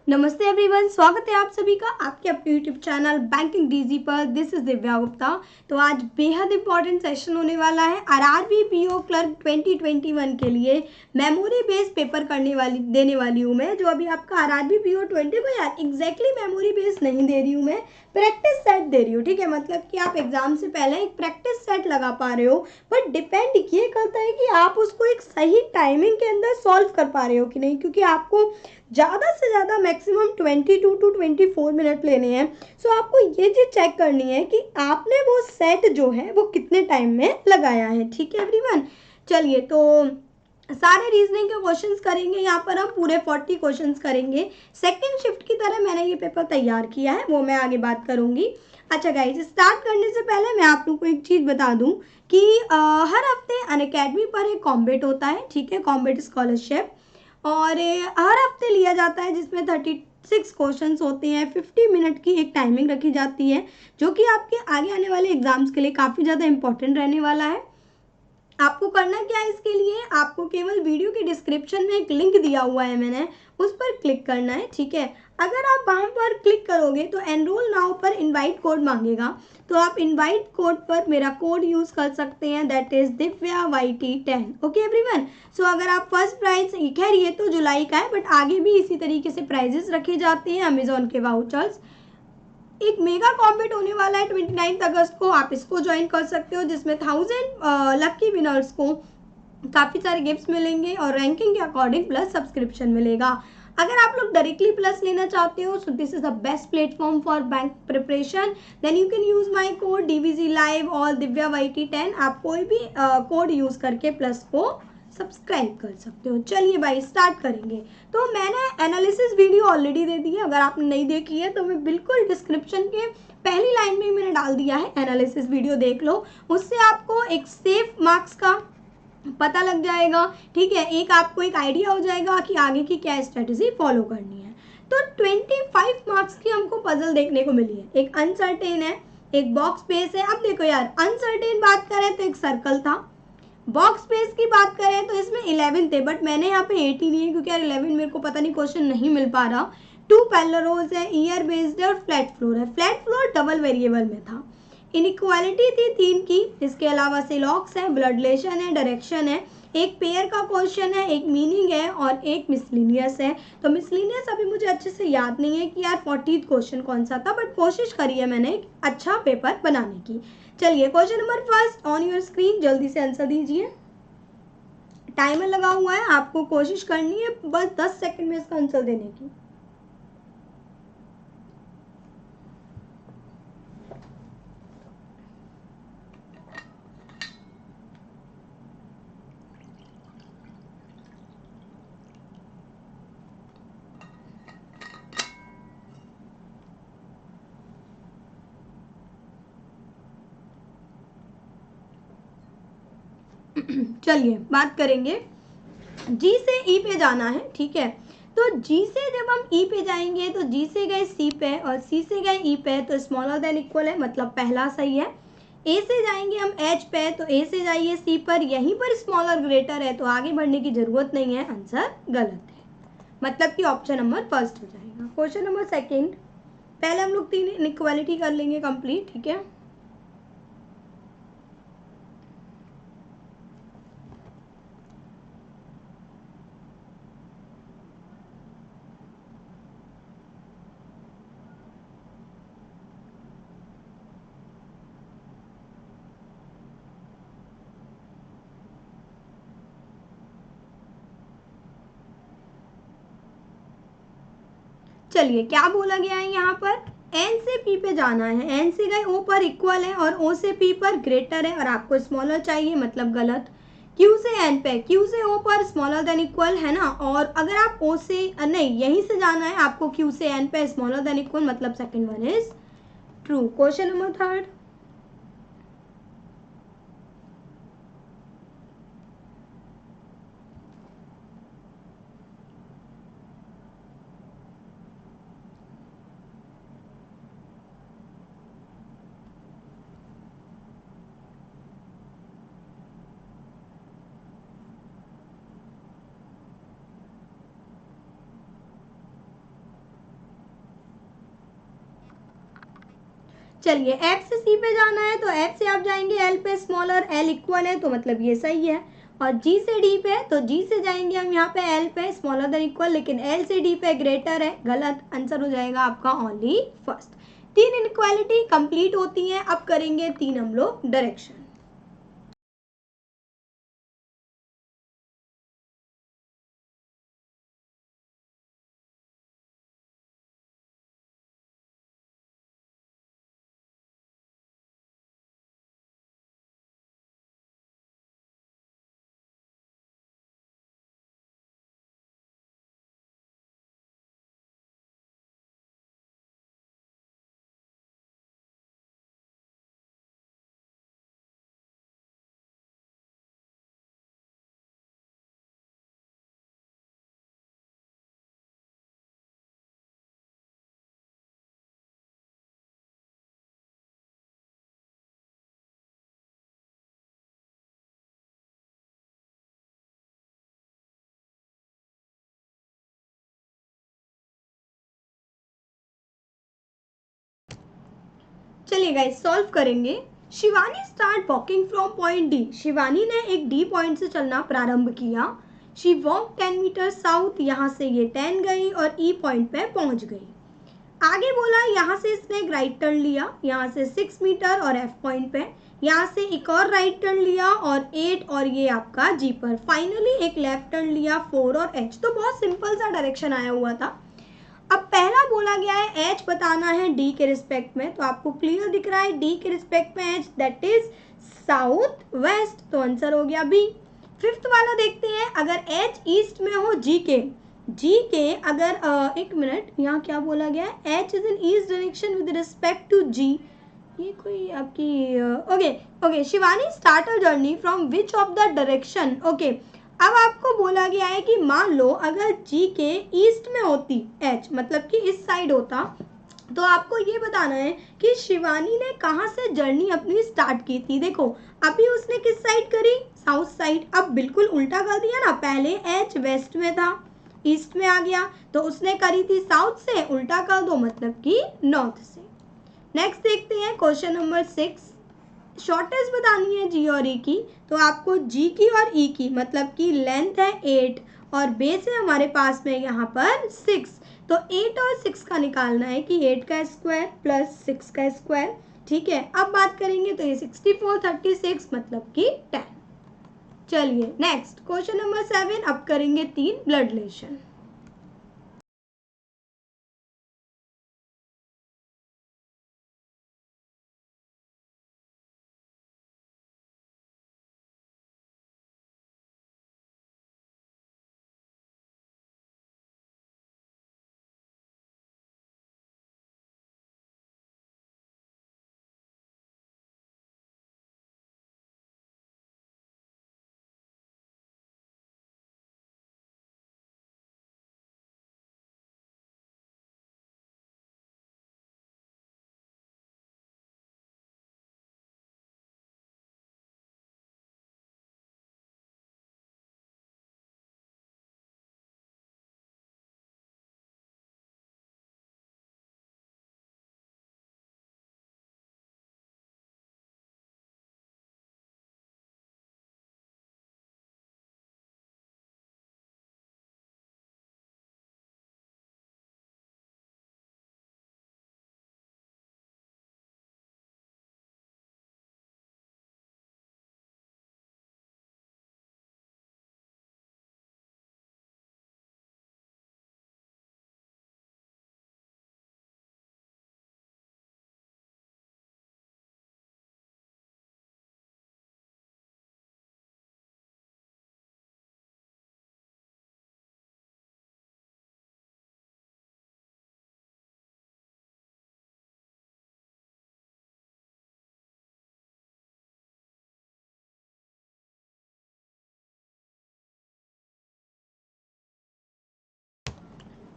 नमस्ते एवरीवन, स्वागत है आप सभी का आपके अपने यूट्यूब चैनल बैंकिंग डीजी पर। This is Divya Gupta. तो आज बेहद इंपॉर्टेंट सेशन होने वाला है आरआरबी पीओ क्लर्क 2021 के लिए। मेमोरी बेस्ड पेपर देने वाली हूँ मैं। जो अभी आपका आरआरबी पीओ 20 को यार एग्जैक्टली मेमोरी बेस्ड नहीं दे रही हूँ मैं, प्रैक्टिस सेट दे रही हूँ। ठीक है, मतलब कि आप एग्जाम से पहले एक प्रैक्टिस सेट लगा पा रहे हो, बट डिपेंड ये करता है कि आप उसको एक सही टाइमिंग के अंदर सॉल्व कर पा रहे हो कि नहीं, क्योंकि आपको ज़्यादा से ज़्यादा मैक्सिमम 22 टू 24 मिनट लेने हैं। सो आपको ये चीज़ चेक करनी है कि आपने वो सेट जो है वो कितने टाइम में लगाया है। ठीक है एवरीवन, चलिए तो सारे रीजनिंग के क्वेश्चंस करेंगे। यहाँ पर हम पूरे 40 क्वेश्चंस करेंगे। सेकंड शिफ्ट की तरह मैंने ये पेपर तैयार किया है, वो मैं आगे बात करूंगी। अच्छा गाइज, स्टार्ट करने से पहले मैं आप लोग को एक चीज़ बता दूं कि हर हफ्ते अनअकैडमी पर एक कॉम्बेट होता है। ठीक है, कॉम्बेट स्कॉलरशिप, और हर हफ्ते लिया जाता है, जिसमें 36 क्वेश्चंस होते हैं। 50 मिनट की एक टाइमिंग रखी जाती है, जो कि आपके आगे आने वाले एग्जाम्स के लिए काफ़ी ज़्यादा इंपॉर्टेंट रहने वाला है। आपको करना क्या है, इसके लिए आपको केवल वीडियो के डिस्क्रिप्शन में एक लिंक दिया हुआ है मैंने, उस पर क्लिक करना है। ठीक है, अगर आप वहाँ पर क्लिक करोगे तो एनरोल नाउ पर इनवाइट कोड मांगेगा, तो आप इनवाइट कोड पर मेरा कोड यूज़ कर सकते हैं, that is Divya YT10। Okay everyone, so अगर आप फर्स्ट प्राइज, खैर ये तो जुलाई का है, बट आगे भी इसी तरीके से प्राइजेस रखे जाते हैं अमेजोन के वाउचर्स। एक मेगा कॉम्पिट होने वाला है 29 अगस्त को, आप इसको ज्वाइन कर सकते हो, जिसमें 1000 लकी विनर्स को काफ़ी सारे गिफ्ट्स मिलेंगे और रैंकिंग के अकॉर्डिंग प्लस सब्सक्रिप्शन मिलेगा। अगर आप लोग डायरेक्टली प्लस लेना चाहते हो, so this is the best platform for bank preparation, then you can use my code DVZ Live और दिव्या YT10। आप कोई भी कोड यूज करके प्लस को सब्सक्राइब कर सकते हो। चलिए भाई स्टार्ट करेंगे। तो मैंने एनालिसिस वीडियो ऑलरेडी दे दी है, अगर आपने नहीं देखी है तो मैं बिल्कुल डिस्क्रिप्शन के पहली लाइन में मैंने डाल दिया है, एनालिसिस वीडियो देख लो, उससे आपको एक सेफ मार्क्स का पता लग जाएगा। ठीक है, एक आपको एक आइडिया हो जाएगा कि आगे की क्या स्ट्रेटेजी फॉलो करनी है। तो 25 मार्क्स की हमको पजल देखने को मिली है। एक अनसर्टेन है, एक बॉक्स स्पेस है। अब देखो यार, अनसर्टेन बात करें तो एक सर्कल था, बॉक्स स्पेस की बात करें तो इसमें 11 थे, बट मैंने यहाँ पे 18 लिए क्योंकि यार 11 मेरे को पता नहीं क्वेश्चन नहीं मिल पा रहा। 2 पैरेलल रोज है, ईयर बेस्ड है और फ्लैट फ्लोर है। फ्लैट फ्लोर डबल वेरिएबल में था। इनइक्वालिटी थी 3 की, इसके अलावा सिलॉक्स है, ब्लड रिलेशन है, डायरेक्शन है, एक पेयर का क्वेश्चन है, एक मीनिंग है और एक मिसलिनियस है। तो मिसलिनियस अभी मुझे अच्छे से याद नहीं है कि यार 40 क्वेश्चन कौन सा था, बट कोशिश करी है मैंने एक अच्छा पेपर बनाने की। चलिए question number first on your screen, जल्दी से आंसर दीजिए। टाइमर लगा हुआ है, आपको कोशिश करनी है बस 10 सेकंड में इसका आंसर देने की। चलिए बात करेंगे, जी से ई पे जाना है। ठीक है, तो जी से जब हम ई पे जाएंगे तो जी से गए सी पे और सी से गए ई पे, तो स्मॉलर देन इक्वल है, मतलब पहला सही है। ए से जाएंगे हम एच पे, तो ए से जाइए सी पर, यहीं पर स्मॉलर ग्रेटर है, तो आगे बढ़ने की जरूरत नहीं है, आंसर गलत है, मतलब कि ऑप्शन नंबर फर्स्ट हो जाएगा। क्वेश्चन नंबर सेकेंड, पहले हम लोग 3 इनइक्वालिटी कर लेंगे कंप्लीट। ठीक है, चलिए क्या बोला गया है यहाँ पर, एन से पी पे जाना है, एन से गए ओ पर इक्वल है और ओ से पी पर ग्रेटर है और आपको स्मॉलर चाहिए, मतलब गलत। क्यू से एन पे, क्यू से ओ पर स्मॉलर देन इक्वल है ना, और अगर आप ओ से नहीं, यहीं से जाना है आपको, क्यू से एन पे स्मॉलर देन इक्वल, मतलब second one is true. Question number third, चलिए एफ से सी पे जाना है तो एफ से आप जाएंगे एल पे, स्मॉलर एल इक्वल है तो मतलब ये सही है। और जी से डी पे, तो जी से जाएंगे हम यहाँ पे एल पे, स्मॉलर देन इक्वल, लेकिन एल से डी पे ग्रेटर है, गलत आंसर हो जाएगा आपका ओनली फर्स्ट। 3 इनइक्वालिटी कंप्लीट होती हैं। अब करेंगे 3 हम लोग डायरेक्शन। चलिए गाइस सॉल्व करेंगे। Shivani start walking from point D. Shivani ने एक डी पॉइंट से चलना प्रारंभ किया। शी वॉक 10 मीटर साउथ, यहाँ से ये 10 गई और ई पॉइंट पे पहुंच गई। आगे बोला यहाँ से इसने एक राइट टर्न लिया, यहाँ से 6 मीटर और एफ पॉइंट पे, यहाँ से एक और राइट टर्न लिया और 8 और ये आपका जी पर, फाइनली एक लेफ्ट टर्न लिया 4 और एच। तो बहुत सिंपल सा डायरेक्शन आया हुआ था। अब पहला बोला गया है एच बताना है डी के रिस्पेक्ट में, तो आपको क्लियर दिख रहा है डी के रिस्पेक्ट में H that is south west, तो आंसर हो गया बी। फिफ्थ वाला देखते हैं, अगर एच ईस्ट में हो जी के अगर एक मिनट, यहाँ क्या बोला गया है, H is in east direction with respect to G, ये कोई आपकी okay Shivani start a journey from which of the direction. Okay अब आपको बोला गया है कि मान लो अगर जी के ईस्ट में होती एच, मतलब कि इस साइड होता, तो आपको ये बताना है कि शिवानी ने कहाँ से जर्नी अपनी स्टार्ट की थी। देखो अभी उसने किस साइड करी, साउथ साइड। अब बिल्कुल उल्टा कर दिया ना, पहले एच वेस्ट में था, ईस्ट में आ गया, तो उसने करी थी साउथ से, उल्टा कर दो मतलब कि नॉर्थ से। नेक्स्ट देखते हैं क्वेश्चन नंबर 6। शॉर्टेज बतानी है जी और ई की, तो आपको जी की और ई की, मतलब कि लेंथ है 8 और बेस है हमारे पास में यहाँ पर 6, तो 8 और 6 का निकालना है कि 8 का स्क्वायर प्लस 6 का स्क्वायर। ठीक है, अब बात करेंगे तो ये 64 36 मतलब कि 10। चलिए नेक्स्ट क्वेश्चन नंबर 7। अब करेंगे 3 ब्लड रिलेशन।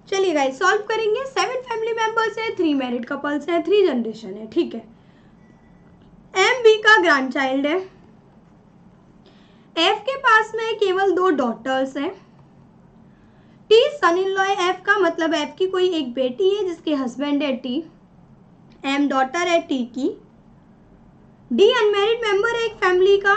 चलिए गाइस सॉल्व करेंगे। 7 फैमिली मेंबर्स है, 3 मैरिड कपल्स है, 3 जनरेशन है। ठीक है, एम बी का ग्रैंड चाइल्ड है, एफ के पास में केवल 2 डॉटर्स हैं, टी सन इन लॉ है एफ का, मतलब एफ की कोई एक बेटी है जिसके हस्बैंड है टी, एम डॉटर है टी की, डी अनमैरिड मेंबर है एक फैमिली का,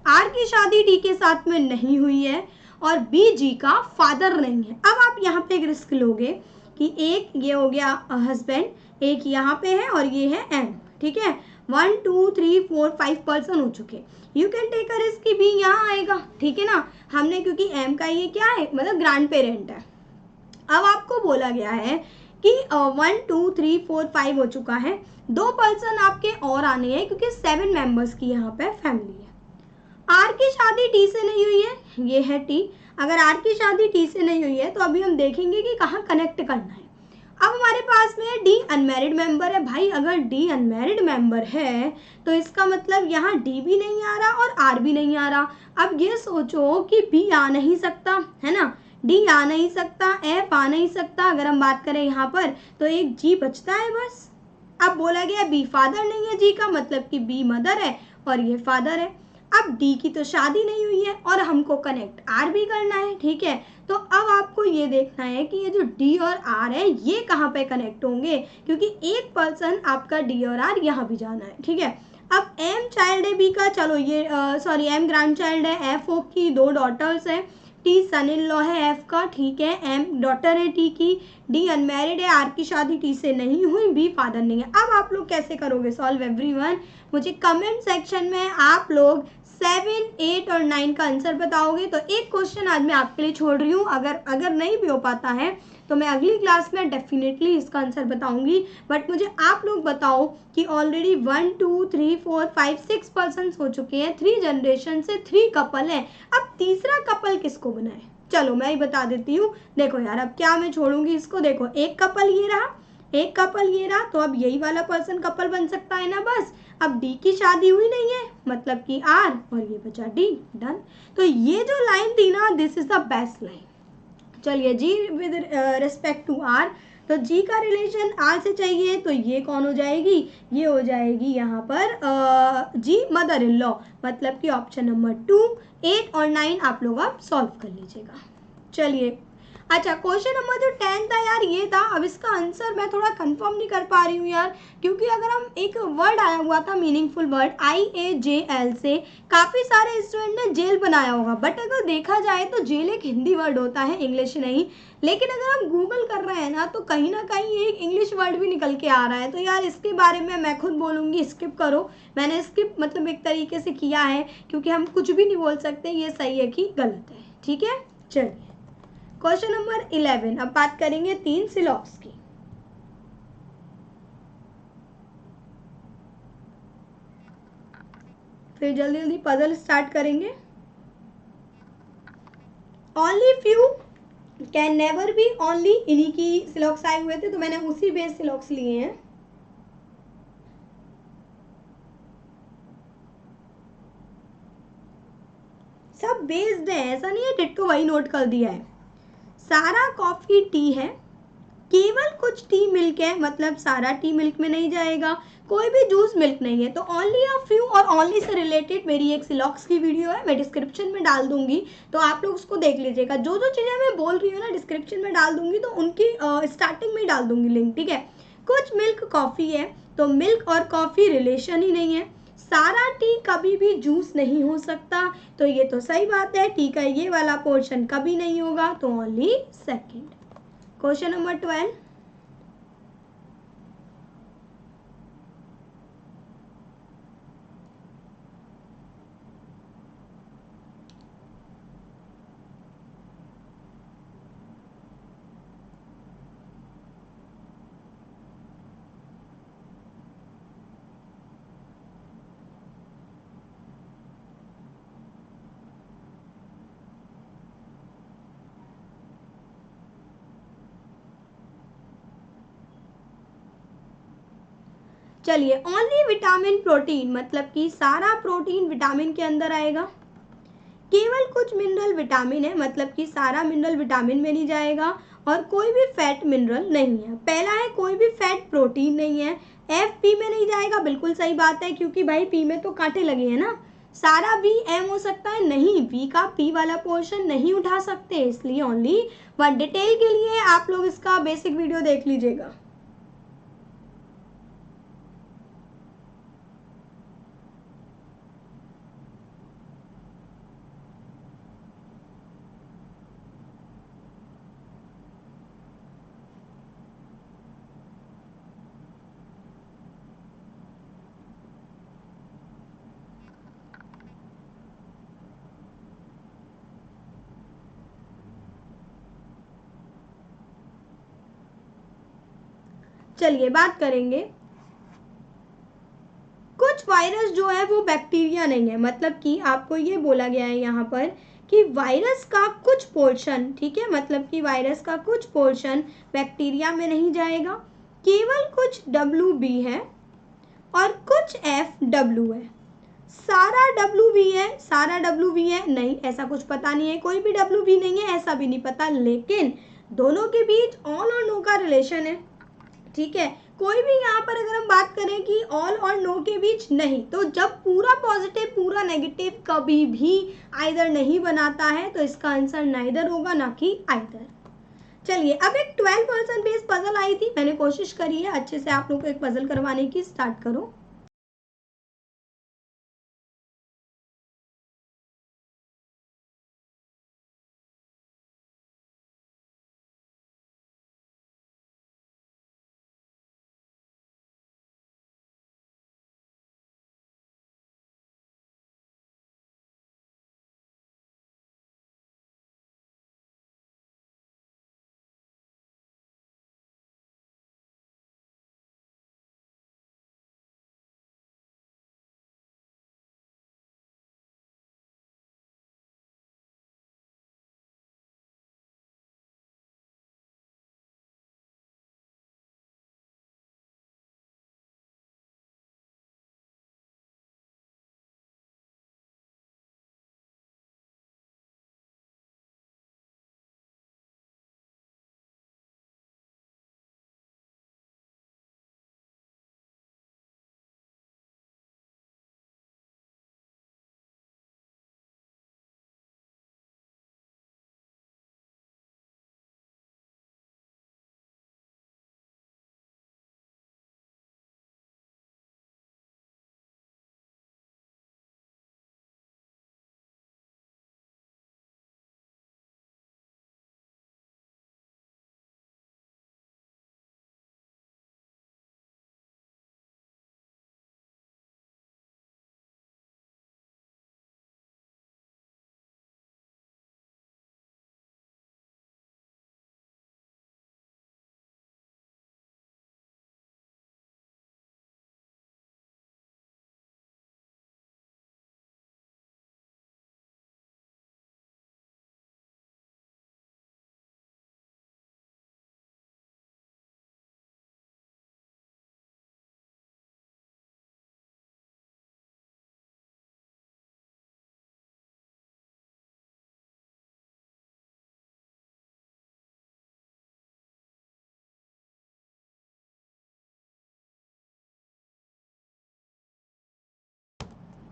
आर की शादी डी के साथ में नहीं हुई है और बी जी का फादर नहीं है। अब आप यहाँ पे एक रिस्क लोगे कि एक ये हो गया हस्बैंड, एक यहाँ पे है और ये है एम, ठीक है, 1 2 3 4 5 पर्सन हो चुके। You can take a risk कि बी यहाँ आएगा, ठीक है ना, हमने क्योंकि एम का ये क्या है मतलब ग्रैंड पेरेंट है। अब आपको बोला गया है कि 1 2 3 4 5 हो चुका है, 2 पर्सन आपके और आने हैं क्योंकि 7 मेंबर्स की यहाँ पे फैमिली है। आर की शादी टी से नहीं हुई है, ये है टी। अगर आर की शादी टी से नहीं हुई है तो अभी हम देखेंगे कि कहाँ कनेक्ट करना है। अब हमारे पास में डी अनमैरिड मेंबर है। भाई अगर डी अनमैरिड मेंबर है तो इसका मतलब यहाँ डी भी नहीं आ रहा और आर भी नहीं आ रहा। अब ये सोचो कि बी आ नहीं सकता है ना, डी आ नहीं सकता, एफ आ नहीं सकता। अगर हम बात करें यहाँ पर तो एक जी बचता है बस। अब बोला गया बी फादर नहीं है जी का मतलब कि बी मदर है और ये फादर है। अब डी की तो शादी नहीं हुई है और हमको कनेक्ट आर भी करना है, ठीक है। तो अब आपको ये देखना है कि ये जो डी और आर है ये कहाँ पे कनेक्ट होंगे, क्योंकि एक पर्सन आपका डी और आर यहाँ भी जाना है, ठीक है। अब एम चाइल्ड है बी का, चलो ये सॉरी एम ग्रैंड चाइल्ड है, एफ ओ की 2 डॉटर्स हैं, टी सन इन लॉ है एफ का, ठीक है, एम डॉटर है टी की, डी अनमैरिड है, आर की शादी टी से नहीं हुई, बी फादर नहीं है। अब आप लोग कैसे करोगे सॉल्व एवरीवन, मुझे कमेंट सेक्शन में आप लोग 7, 8 और 9 का आंसर बताओगे। तो एक क्वेश्चन आज मैं आपके लिए छोड़ रही हूँ, अगर नहीं भी हो पाता है तो मैं अगली क्लास में डेफिनेटली इसका आंसर बताऊंगी। बट मुझे आप लोग बताओ कि ऑलरेडी 1 2 3 4 5 6 पर्सन हो चुके हैं, 3 जनरेशन से 3 कपल हैं। अब तीसरा कपल किसको बनाए, चलो मैं ही बता देती हूँ। देखो यार अब क्या मैं छोड़ूंगी इसको, देखो एक कपल ये रहा, एक कपल ये रहा, तो अब यही वाला पर्सन कपल बन सकता है ना बस। अब डी की शादी हुई नहीं है मतलब कि आर और ये बचा डी, डन। तो ये जो लाइन थी ना this is the best line. चलिए जी विद रिस्पेक्ट टू आर, तो जी का रिलेशन आर से चाहिए तो ये कौन हो जाएगी, ये हो जाएगी यहाँ पर जी मदर इन लॉ, मतलब कि ऑप्शन नंबर 2, 8 और 9 आप लोग अब सॉल्व कर लीजिएगा। चलिए अच्छा क्वेश्चन नंबर जो 10 था यार ये था। अब इसका आंसर मैं थोड़ा कंफर्म नहीं कर पा रही हूँ यार, क्योंकि अगर हम एक वर्ड आया हुआ था मीनिंगफुल वर्ड IAJL से, काफ़ी सारे स्टूडेंट ने जेल बनाया होगा, बट अगर देखा जाए तो जेल एक हिंदी वर्ड होता है, इंग्लिश नहीं। लेकिन अगर हम गूगल कर रहे हैं ना तो कहीं ना कहीं एक इंग्लिश वर्ड भी निकल के आ रहा है। तो यार इसके बारे में मैं खुद बोलूँगी स्किप करो। मैंने स्किप मतलब एक तरीके से किया है क्योंकि हम कुछ भी नहीं बोल सकते ये सही है कि गलत है, ठीक है। चलिए क्वेश्चन नंबर 11, अब बात करेंगे 3 सिलॉक्स की। फिर जल्दी जल्दी पजल स्टार्ट करेंगे। Only few can never be, only इन्हीं की सिलॉक्स आए हुए थे तो मैंने उसी बेस सिलॉक्स लिए हैं। सब बेस्ड है, ऐसा नहीं है डिट्टो वही नोट कर दिया है। सारा कॉफी टी है, केवल कुछ टी मिल्क है, मतलब सारा टी मिल्क में नहीं जाएगा, कोई भी जूस मिल्क नहीं है। तो ओनली अ फ्यू और ओनली से रिलेटेड मेरी एक सिलॉक्स की वीडियो है, मैं डिस्क्रिप्शन में डाल दूंगी, तो आप लोग उसको देख लीजिएगा। जो जो चीज़ें मैं बोल रही हूँ ना डिस्क्रिप्शन में डाल दूंगी, तो उनकी स्टार्टिंग में डाल दूंगी लिंक, ठीक है। कुछ मिल्क कॉफ़ी है, तो मिल्क और कॉफ़ी रिलेशन ही नहीं है। सारा टी कभी भी जूस नहीं हो सकता, तो ये तो सही बात है, टी का ये वाला पोर्शन कभी नहीं होगा, तो ओनली सेकेंड। क्वेश्चन नंबर 12, चलिए ओनली विटामिन प्रोटीन, मतलब कि सारा प्रोटीन विटामिन के अंदर आएगा। केवल कुछ मिनरल विटामिन है, मतलब कि सारा मिनरल विटामिन में नहीं जाएगा, और कोई भी फैट मिनरल नहीं है। पहला है कोई भी फैट प्रोटीन नहीं है, एफ पी में नहीं जाएगा, बिल्कुल सही बात है, क्योंकि भाई पी में तो कांटे लगे हैं ना। सारा वी एम हो सकता है, नहीं वी का पी वाला पोर्शन नहीं उठा सकते, इसलिए ओनली वन। डिटेल के लिए आप लोग इसका बेसिक वीडियो देख लीजिएगा। चलिए बात करेंगे, कुछ वायरस जो है वो बैक्टीरिया नहीं है, मतलब कि आपको ये बोला गया है यहाँ पर कि वायरस का कुछ पोर्शन, ठीक है, मतलब कि वायरस का कुछ पोर्शन बैक्टीरिया में नहीं जाएगा, केवल कुछ WB है और कुछ FW है। सारा WB है, सारा WB है नहीं, ऐसा कुछ पता नहीं है, कोई भी WB नहीं है ऐसा भी नहीं पता, लेकिन दोनों के बीच ऑल और नो का रिलेशन है, ठीक है। कोई भी यहाँ पर अगर हम बात करें कि ऑल और नो के बीच नहीं, तो जब पूरा पॉजिटिव पूरा नेगेटिव कभी भी आइदर नहीं बनाता है तो इसका आंसर नाइदर होगा, ना कि आइदर। चलिए अब एक 12% बेस्ड पजल आई थी, मैंने कोशिश करी है अच्छे से आप लोग को एक पजल करवाने की, स्टार्ट करो।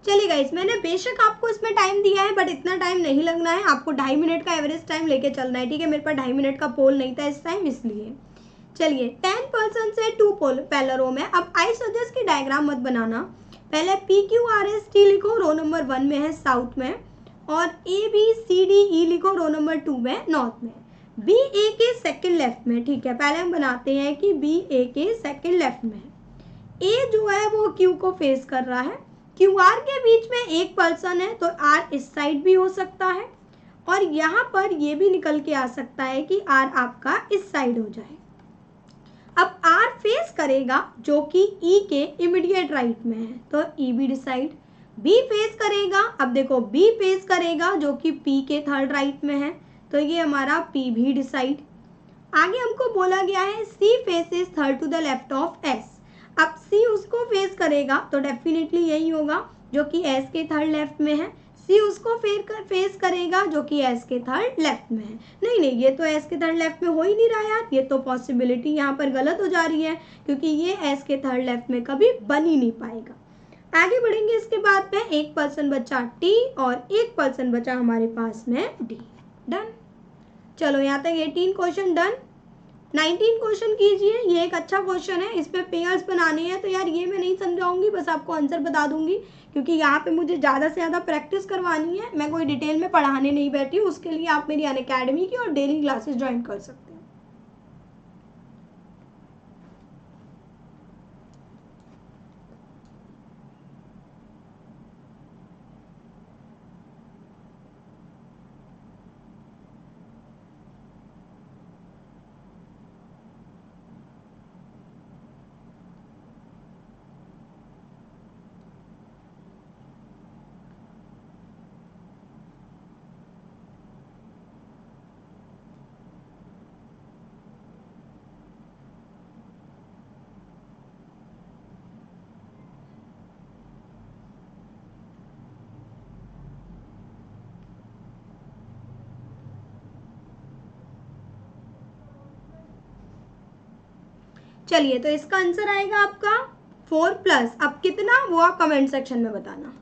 चलिए गाइस, मैंने बेशक आपको इसमें टाइम दिया है बट इतना टाइम नहीं लगना है, आपको 2.5 मिनट का एवरेज टाइम लेके चलना है, ठीक है। मेरे पास 2.5 मिनट का पोल नहीं था इस टाइम, इसलिए। चलिए 10% से 2 पैलरोम है। अब आई सजेस्ट की डायग्राम मत बनाना, पहले PQRST लिखो, रो नंबर 1 में है साउथ में, और ABCDE लिखो रो नंबर 2 में नॉर्थ में, BA के सेकंड लेफ्ट में, ठीक है। पहले हम बनाते हैं कि BA के सेकंड लेफ्ट में A जो है वो Q को फेस कर रहा है, QR के बीच में एक पर्सन है तो R इस साइड भी हो सकता है, और यहाँ पर ये भी निकल के आ सकता है कि R आपका इस साइड हो जाए। अब R फेस करेगा जो कि E के इमीडिएट राइट में है, तो E भी डिसाइड। B फेस करेगा, अब देखो B फेस करेगा जो कि P के थर्ड राइट में है, तो ये हमारा P भी डिसाइड। आगे हमको बोला गया है C faces third to the left of S। अब C उसको फेस करेगा तो डेफिनेटली यही होगा जो कि S के थर्ड लेफ्ट में है, C उसको फेस करेगा जो कि S के थर्ड लेफ्ट में है। नहीं नहीं, ये तो S के थर्ड लेफ्ट में हो ही नहीं रहा यार, ये तो पॉसिबिलिटी यहाँ पर गलत हो जा रही है, क्योंकि ये S के थर्ड लेफ्ट में कभी बन ही नहीं पाएगा। आगे बढ़ेंगे, इसके बाद में एक पर्सन बचा T और एक पर्सन बचा हमारे पास में D। डन। चलो यहाँ तक 18 क्वेश्चन डन। 19 क्वेश्चन कीजिए, ये एक अच्छा क्वेश्चन है, इस पे पेयर्स बनाने हैं, तो यार ये मैं नहीं समझाऊंगी, बस आपको आंसर बता दूंगी, क्योंकि यहाँ पे मुझे ज़्यादा से ज़्यादा प्रैक्टिस करवानी है, मैं कोई डिटेल में पढ़ाने नहीं बैठी हूँ। उसके लिए आप मेरी अनअकैडमी की और डेली क्लासेस ज्वाइन कर सकते हैं। चलिए, तो इसका आंसर आएगा आपका 4+। अब कितना वो आप कमेंट सेक्शन में बताना।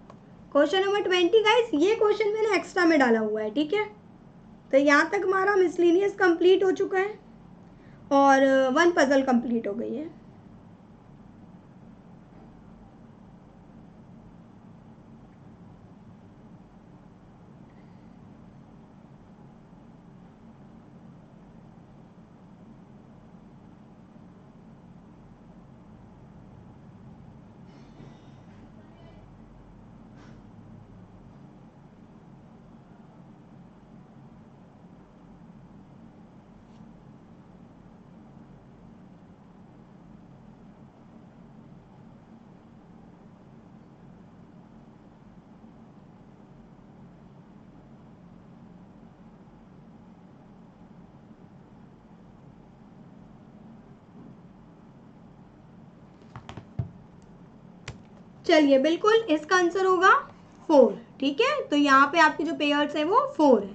क्वेश्चन नंबर 20 गाइस, ये क्वेश्चन मैंने एक्स्ट्रा में डाला हुआ है, ठीक है। तो यहाँ तक हमारा मिसलिनियस कंप्लीट हो चुका है और 1 पजल कंप्लीट हो गई है। चलिए, बिल्कुल इसका आंसर होगा 4, ठीक है। तो यहाँ पे आपके जो पेयर्स है वो 4 है।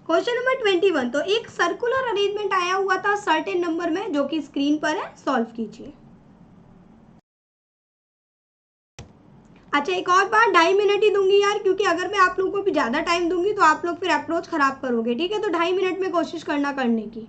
क्वेश्चन नंबर 21, तो एक सर्कुलर अरेंजमेंट आया हुआ था सर्टेन नंबर में, जो कि स्क्रीन पर है, सॉल्व कीजिए। अच्छा, एक और बार 2.5 मिनट ही दूंगी यार, क्योंकि अगर मैं आप लोगों को भी ज़्यादा टाइम दूंगी तो आप लोग फिर अप्रोच खराब करोगे, ठीक है। तो 2.5 मिनट में कोशिश करना करने की।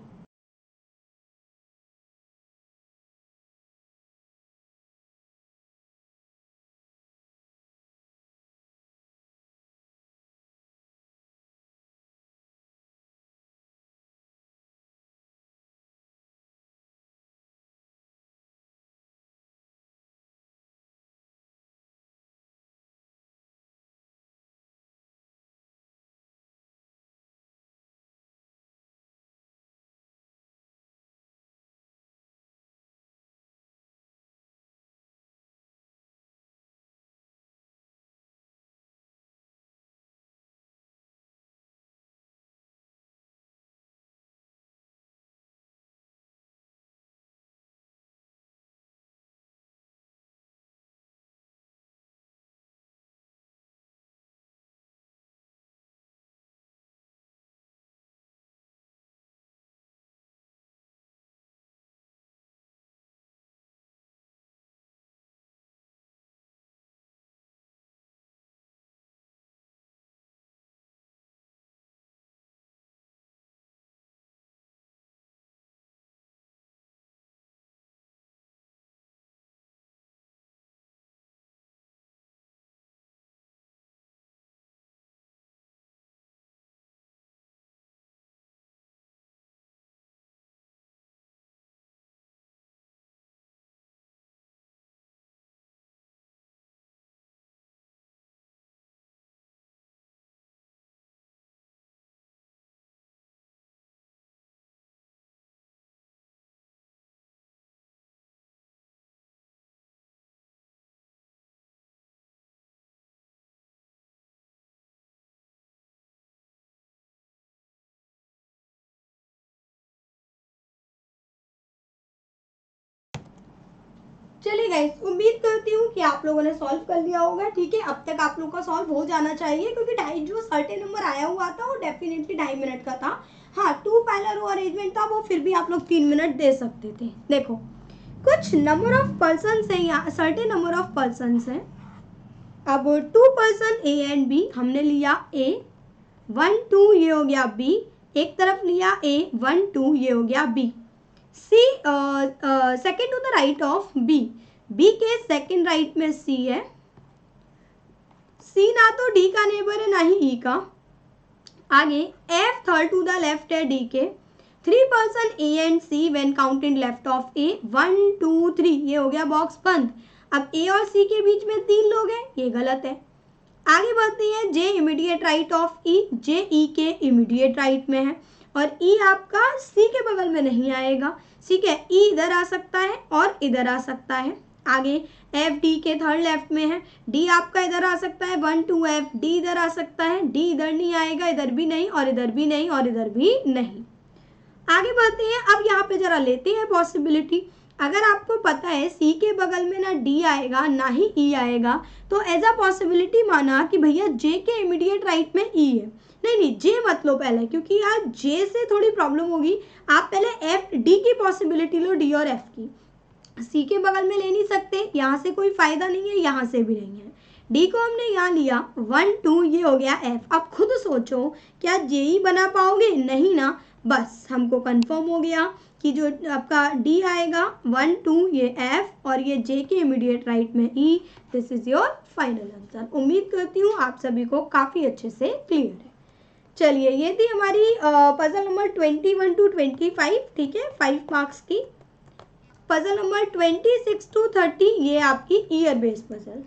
चलिए गाइस, उम्मीद करती हूँ कि आप लोगों ने सॉल्व कर लिया होगा, ठीक है। अब तक आप लोगों का सॉल्व हो जाना चाहिए, क्योंकि जो सर्टेन नंबर आया हुआ था वो डेफिनेटली 2.5 मिनट का था। हाँ, 2 पैरेलल रो अरेंजमेंट था, वो फिर भी आप लोग 3 मिनट दे सकते थे। देखो, कुछ नंबर ऑफ पर्सन है यहाँ, सर्टेन नंबर ऑफ पर्सन है। अब 2 पर्सन ए एंड बी, हमने लिया ए, 1 2 ये हो गया बी, एक तरफ लिया ए, 1 2 ये हो गया B. C second to the right of B, B के सेकेंड राइट में सी है। सी ना तो डी का नेबर है ना ही ई का। आगे F third to the left है डी के। 3 person A and C when counting left of A, 1 2 3 ये हो गया बॉक्स बंद। अब ए और सी के बीच में 3 लोग हैं, ये गलत है। आगे बढ़ती है, जे इमीडिएट राइट ऑफ ई, जे ई के इमीडिएट राइट में है और ई आपका सी के बगल में नहीं आएगा, ठीक है। ई इधर आ सकता है और इधर आ सकता है। आगे एफ डी के थर्ड लेफ्ट में है, डी आपका इधर आ सकता है, 1 2 एफ, डी इधर आ सकता है, डी इधर नहीं आएगा, इधर भी नहीं और इधर भी नहीं और इधर भी नहीं। आगे बढ़ते हैं, अब यहाँ पे जरा लेते हैं पॉसिबिलिटी। अगर आपको पता है सी के बगल में ना डी आएगा ना ही ई आएगा, तो एज अ पॉसिबिलिटी माना कि भैया जे के इमीडिएट राइट में ई है। नहीं, जे मत लो पहले, क्योंकि यार जे से थोड़ी प्रॉब्लम होगी। आप पहले एफ डी की पॉसिबिलिटी लो, डी और एफ की। सी के बगल में ले नहीं सकते, यहाँ से कोई फायदा नहीं है, यहाँ से भी नहीं है। डी को हमने यहाँ लिया 1 2, ये हो गया एफ। अब खुद सोचो क्या जेई बना पाओगे? नहीं ना। बस हमको कंफर्म हो गया कि जो आपका डी आएगा 1 2, ये एफ और ये जे के इमीडिएट राइट में E. This is your final answer. उम्मीद करती हूँ आप सभी को काफ़ी अच्छे से क्लियर है। चलिए, ये थी हमारी पजल नंबर 21 to 25, ठीक है, 5 मार्क्स की। पजल नंबर 26 to 30 ये आपकी ईयर बेस्ड पजल।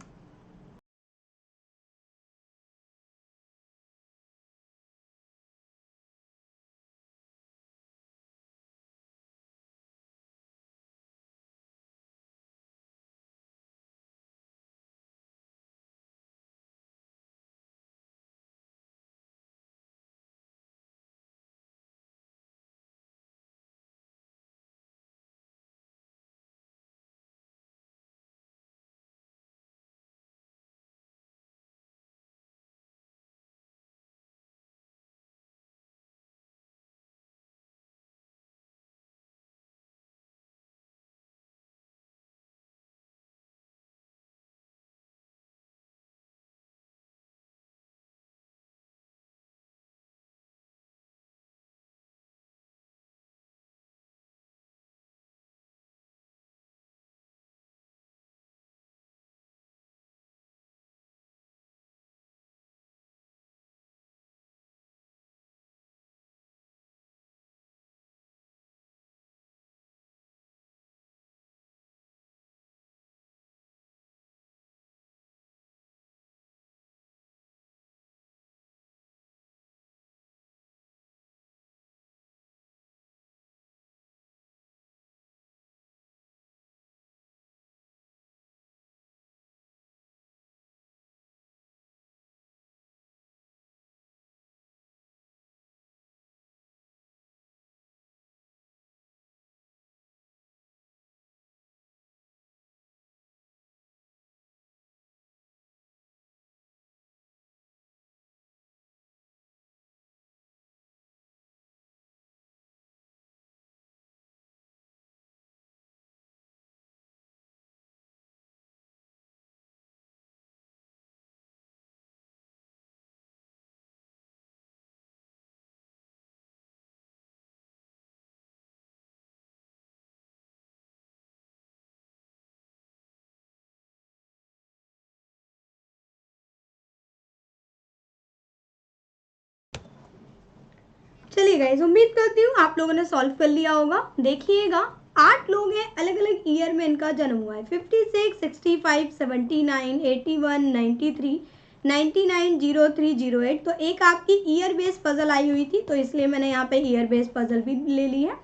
चलिए गाइस, उम्मीद करती हूँ आप लोगों ने सॉल्व कर लिया होगा। देखिएगा, 8 लोग हैं, अलग अलग ईयर में इनका जन्म हुआ है। 56, 65, 79, 81, 93, 99, 03, 08। तो एक आपकी ईयर बेस्ड पजल आई हुई थी, तो इसलिए मैंने यहाँ पे ईयर बेस्ड पजल भी ले ली है।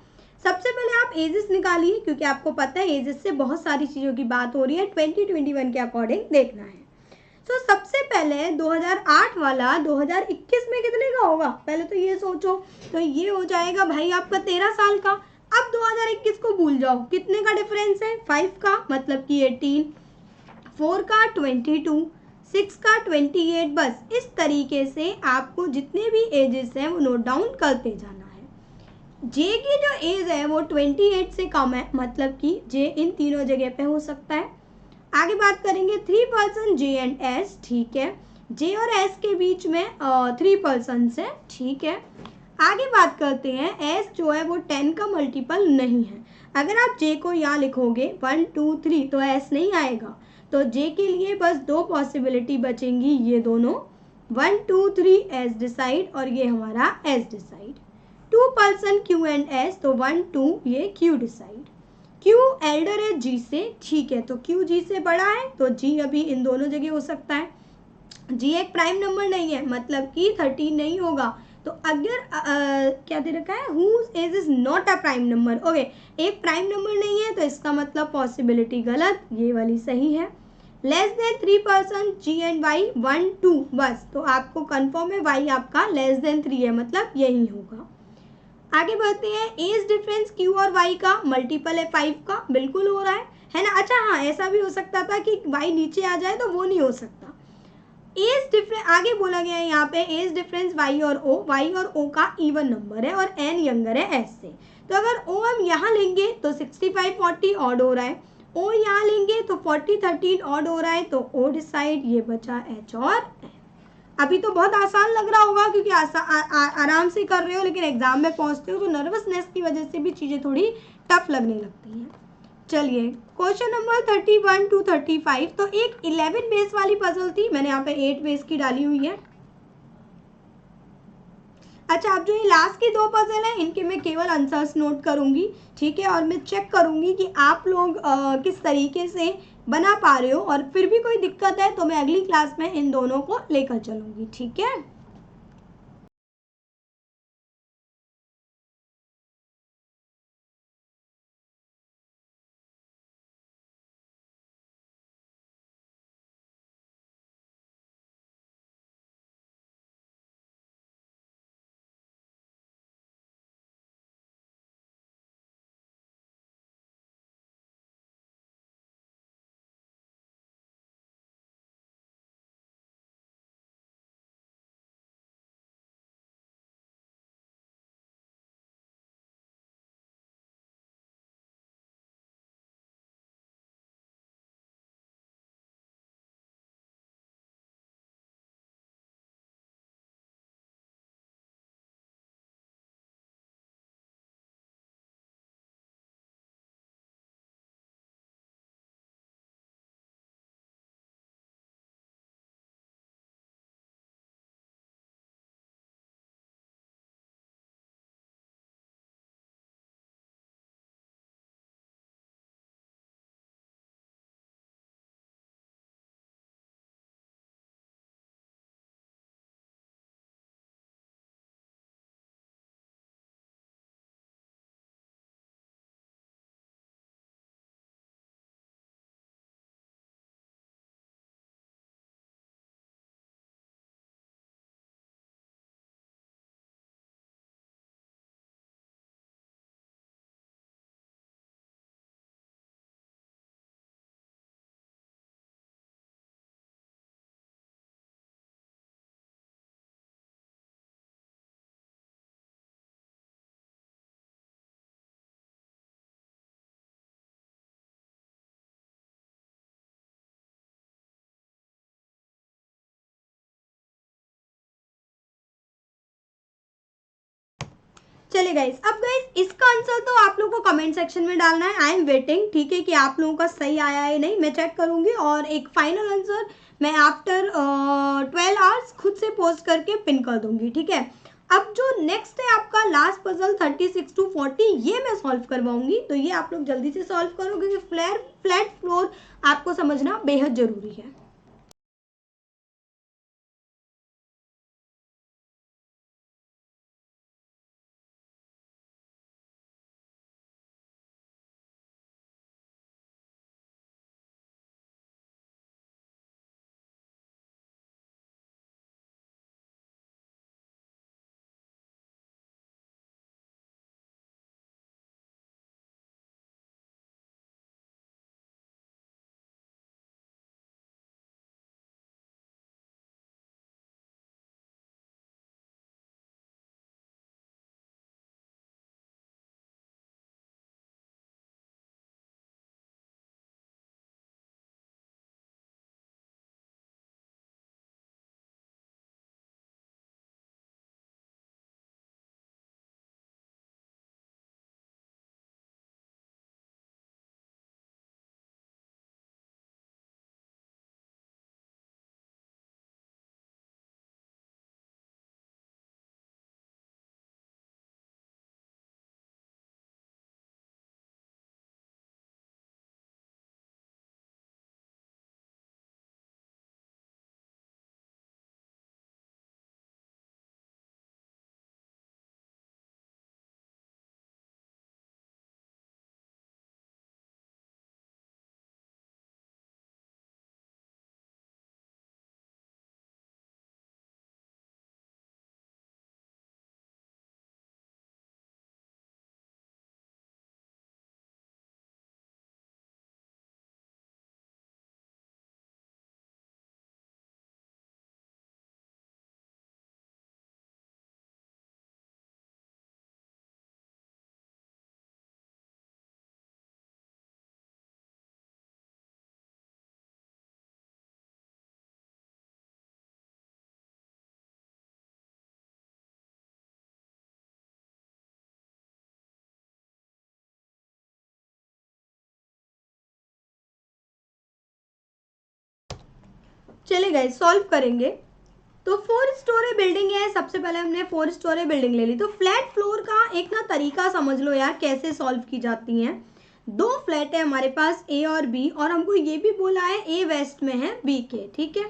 सबसे पहले आप एजेस निकालिए, क्योंकि आपको पता है एजेस से बहुत सारी चीज़ों की बात हो रही है। 2021 के अकॉर्डिंग देखना है। तो सबसे पहले 2008 वाला 2021 में कितने का होगा, पहले तो ये सोचो। तो ये हो जाएगा भाई आपका 13 साल का। अब 2021 को भूल जाओ, कितने का डिफरेंस है? 5 का, मतलब कि 18, 4 का 22, 6 का 28। बस इस तरीके से आपको जितने भी एजेस हैं वो नोट डाउन करते जाना है। जे की जो एज है वो 28 से कम है, मतलब कि जे इन तीनों जगह पे हो सकता है। आगे बात करेंगे 3 पर्सन जे एंड एस, ठीक है। जे और एस के बीच में 3 पर्सन है, ठीक है। आगे बात करते हैं, एस जो है वो 10 का मल्टीपल नहीं है। अगर आप जे को यहाँ लिखोगे 1 2 3 तो एस नहीं आएगा। तो जे के लिए बस 2 पॉसिबिलिटी बचेंगी, ये दोनों 1 2 3 एस डिसाइड और ये हमारा S decide. 2 person Q and S, तो 1 2 ये क्यू डिसाइड। क्यू एल्डर है जी से, ठीक है, तो क्यू जी से बड़ा है, तो जी अभी इन दोनों जगह हो सकता है। जी एक प्राइम नंबर नहीं है, मतलब कि 13 नहीं होगा। तो अगर क्या दे रखा है, whose age is not a prime number. Okay, एक प्राइम नंबर नहीं है, तो इसका मतलब पॉसिबिलिटी गलत, ये वाली सही है। Less than 3 person G and Y 1 2, बस तो आपको कंफर्म है वाई आपका लेस देन 3 है, मतलब यही होगा। आगे बढ़ते हैं, एज डिफरेंस क्यू और वाई का मल्टीपल है 5 का, बिल्कुल हो रहा है ना। अच्छा हाँ, ऐसा भी हो सकता था कि वाई नीचे आ जाए, तो वो नहीं हो सकता। एज डिफरेंस आगे बोला गया है यहाँ पे, एज डिफरेंस वाई और ओ का इवन नंबर है और एन यंगर है एस से। तो अगर ओ हम यहाँ लेंगे तो 65 40 ऑड हो रहा है, ओ यहाँ लेंगे तो 40 13 ऑड हो रहा है, तो ओड साइड ये बचा एच और एन। अभी तो बहुत आसान लग रहा होगा क्योंकि आराम से कर रहे हो, लेकिन एग्जाम में पहुंचते हो तो नर्वसनेस की वजह से भी चीज़ें थोड़ी टफ लगने लगती हैं। चलिए क्वेश्चन नंबर 31 टू 35। तो एक 11 बेस वाली पजल थी, मैंने यहाँ पे 8 बेस की डाली हुई है। अच्छा, अब जो ये लास्ट की दो पजल हैं इनके मैं केवल आंसर्स नोट करूंगी, ठीक है, और मैं चेक करूंगी कि आप लोग किस तरीके से बना पा रहे हो, और फिर भी कोई दिक्कत है तो मैं अगली क्लास में इन दोनों को लेकर चलूंगी, ठीक है। चलिए गाइस, अब गाइस इसका आंसर तो आप लोगों को कमेंट सेक्शन में डालना है। आई एम वेटिंग, ठीक है, कि आप लोगों का सही आया है नहीं, मैं चेक करूंगी और एक फाइनल आंसर मैं आफ्टर 12 आवर्स खुद से पोस्ट करके पिन कर दूंगी, ठीक है। अब जो नेक्स्ट है आपका लास्ट पजल 36 टू 40, ये मैं सॉल्व करवाऊंगी, तो ये आप लोग जल्दी से सॉल्व करो क्योंकि फ्लैट फ्लोर आपको समझना बेहद जरूरी है। चले गए, सॉल्व करेंगे। तो 4 स्टोरी बिल्डिंग है, सबसे पहले हमने 4 स्टोरी बिल्डिंग ले ली। तो फ्लैट फ्लोर का एक ना तरीका समझ लो यार कैसे सॉल्व की जाती हैं। 2 फ्लैट है हमारे पास ए और बी, और हमको ये भी बोला है ए वेस्ट में है बी के, ठीक है।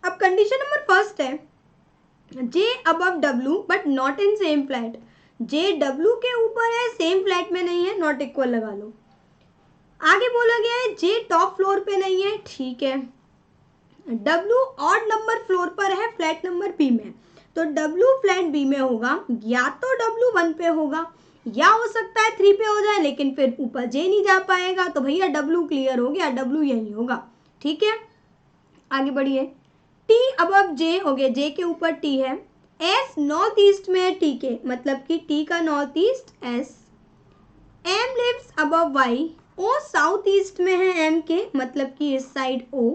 अब कंडीशन नंबर फर्स्ट है J above W but not in same flat. J W के ऊपर है, सेम फ्लैट में नहीं है, नॉट इक्वल लगा लो। आगे बोला गया है जे टॉप फ्लोर पे नहीं है, ठीक है। डब्ल्यू ऑड नंबर फ्लोर पर है फ्लैट नंबर बी में, तो डब्ल्यू फ्लैट बी में होगा, या तो डब्ल्यू 1 पे होगा, या हो सकता है 3 पे हो जाए, लेकिन फिर ऊपर जे नहीं जा पाएगा, तो भैया डब्ल्यू क्लियर हो गया, डब्ल्यू यही होगा, ठीक है। आगे बढ़िए। टी अबव जे हो गया, जे के ऊपर टी है। एस नॉर्थ ईस्ट में है टी के, मतलब कि टी का north east S. M lives above Y, O south east में है एम के, मतलब कि इस साइड ओ।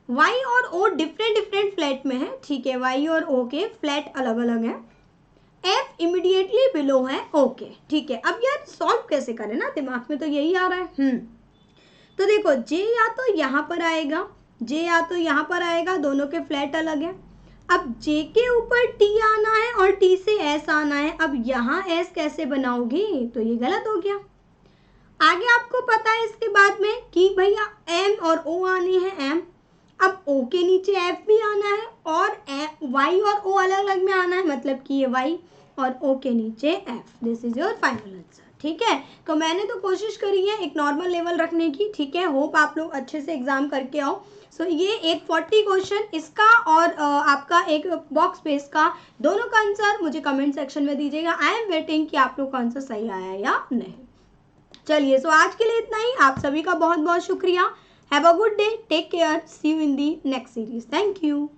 वाई और ओ डिफरेंट डिफरेंट फ्लैट में है, ठीक है, वाई और ओ के फ्लैट अलग अलग है। एफ इमीडिएटली बिलो है ओके, ठीक है। अब यार सॉल्व कैसे करें ना, दिमाग में तो यही आ रहा है। तो देखो जे या तो यहाँ पर आएगा, जे या तो यहाँ पर आएगा, दोनों के फ्लैट अलग है। अब जे के ऊपर टी आना है और टी से एस आना है, अब यहाँ एस कैसे बनाओगी, तो ये गलत हो गया। आगे आपको पता है इसके बाद में कि भैया एम और ओ आने हैं एम, अब ओ के नीचे एफ भी आना है, और वाई और ओ अलग अलग में आना है, मतलब कि ये वाई और ओ के नीचे F. This is your final answer, ठीक है। तो मैंने तो कोशिश करी है एक नॉर्मल लेवल रखने की, ठीक है। होप आप लोग अच्छे से एग्जाम करके आओ। सो ये एक 40 क्वेश्चन इसका और आपका एक बॉक्स बेस का, दोनों का आंसर मुझे कमेंट सेक्शन में दीजिएगा। आई एम वेटिंग कि आप लोग का आंसर सही आया या नहीं। चलिए, सो आज के लिए इतना ही। आप सभी का बहुत बहुत शुक्रिया। Have a good day, take care, see you in the next series. Thank you.